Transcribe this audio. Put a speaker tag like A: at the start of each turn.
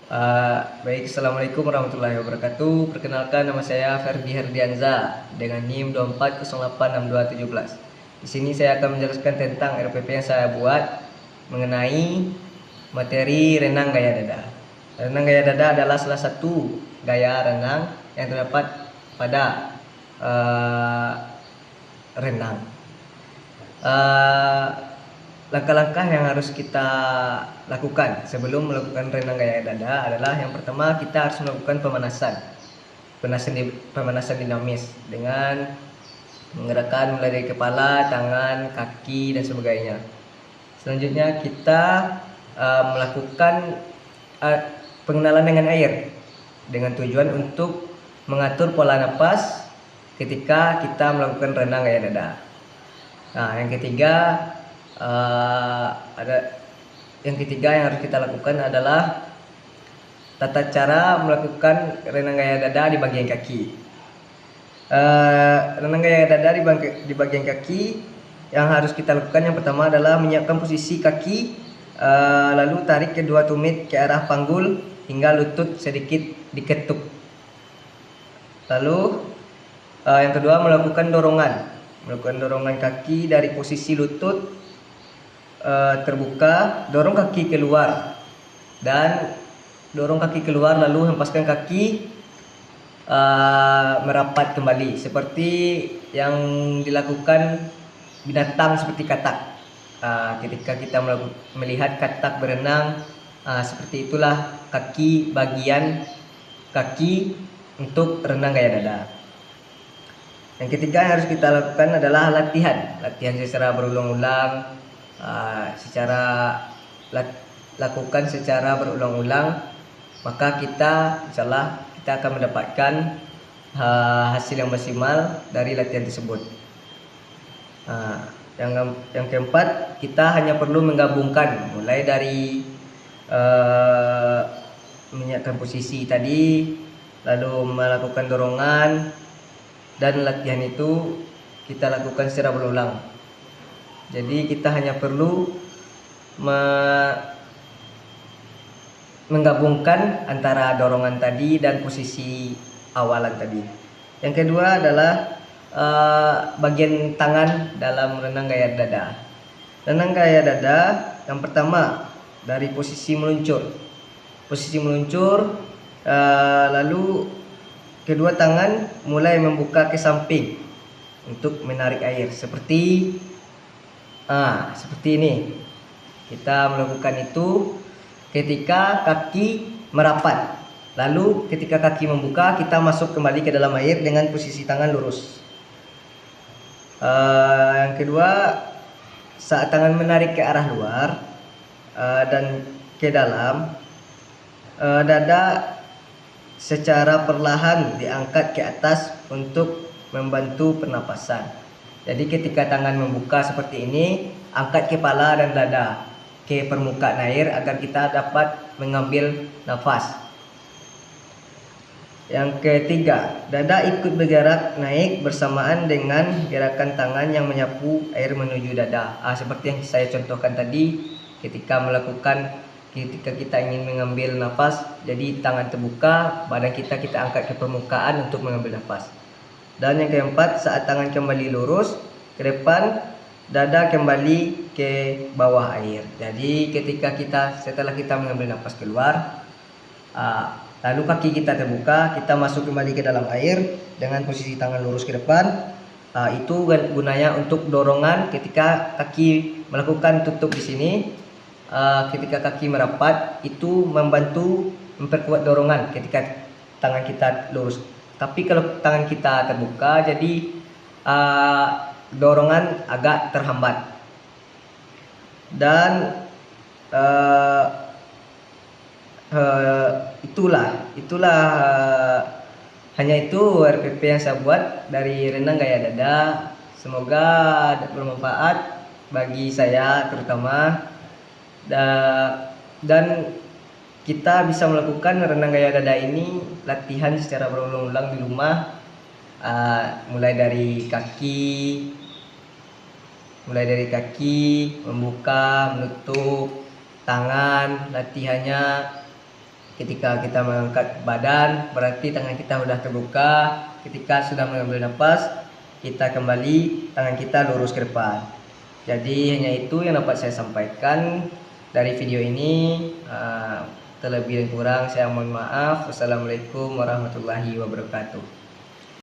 A: Baik, Assalamualaikum warahmatullahi wabarakatuh. Perkenalkan, nama saya Ferdi Herdianza dengan NIM 24086217. Di sini saya akan menjelaskan tentang RPP yang saya buat mengenai materi renang gaya dada. Renang gaya dada adalah salah satu gaya renang yang terdapat pada renang. Langkah-langkah yang harus kita lakukan sebelum melakukan renang gaya dada adalah yang pertama, kita harus melakukan pemanasan dinamis dengan menggerakkan mulai dari kepala, tangan, kaki dan sebagainya. Selanjutnya kita melakukan pengenalan dengan air dengan tujuan untuk mengatur pola napas ketika kita melakukan renang gaya dada. Nah, yang ketiga yang harus kita lakukan adalah tata cara melakukan renang gaya dada di bagian kaki. Renang gaya dada di bagian kaki yang harus kita lakukan yang pertama adalah menyiapkan posisi kaki, lalu tarik kedua tumit ke arah panggul hingga lutut sedikit diketuk. Lalu yang kedua, melakukan dorongan kaki dari posisi lutut terbuka, dorong kaki keluar lalu hempaskan kaki merapat kembali seperti yang dilakukan binatang seperti katak. Ketika kita melihat katak berenang, seperti itulah bagian kaki untuk renang gaya dada. Yang ketiga yang harus kita lakukan adalah latihan secara berulang-ulang. Lakukan secara berulang-ulang, maka insyaallah kita akan mendapatkan hasil yang maksimal dari latihan tersebut. Yang keempat, kita hanya perlu menggabungkan mulai dari menyiapkan posisi tadi, lalu melakukan dorongan, dan latihan itu kita lakukan secara berulang. Jadi kita hanya perlu menggabungkan antara dorongan tadi dan posisi awalan tadi. Yang kedua adalah bagian tangan dalam renang gaya dada. Renang gaya dada yang pertama dari posisi meluncur. Lalu kedua tangan mulai membuka ke samping untuk menarik air seperti ini. Kita melakukan itu ketika kaki merapat. Lalu ketika kaki membuka, kita masuk kembali ke dalam air dengan posisi tangan lurus. Yang kedua, saat tangan menarik ke arah luar dan ke dalam, dada secara perlahan diangkat ke atas untuk membantu pernapasan. Jadi ketika tangan membuka seperti ini, angkat kepala dan dada ke permukaan air agar kita dapat mengambil nafas. Yang ketiga, dada ikut bergerak naik bersamaan dengan gerakan tangan yang menyapu air menuju dada. Seperti yang saya contohkan tadi, ketika kita ingin mengambil nafas, jadi tangan terbuka, badan kita angkat ke permukaan untuk mengambil nafas. Dan yang keempat, saat tangan kembali lurus ke depan, dada kembali ke bawah air. Jadi setelah kita mengambil nafas keluar, lalu kaki kita terbuka, kita masuk kembali ke dalam air dengan posisi tangan lurus ke depan. Itu gunanya untuk dorongan ketika kaki melakukan tutup di sini. Ketika kaki merapat, itu membantu memperkuat dorongan ketika tangan kita lurus. Tapi kalau tangan kita terbuka, jadi dorongan agak terhambat. Dan itulah hanya itu RPP yang saya buat dari renang gaya dada. Semoga bermanfaat bagi saya terutama, dan kita bisa melakukan renang gaya dada ini latihan secara berulang-ulang di rumah, mulai dari kaki membuka, menutup, tangan latihannya Ketika kita mengangkat badan, berarti tangan kita sudah terbuka. Ketika sudah mengambil nafas, kita kembali tangan kita lurus ke depan. Jadi hanya itu yang dapat saya sampaikan dari video ini. Terlebih dan kurang saya mohon maaf. Wassalamualaikum warahmatullahi wabarakatuh.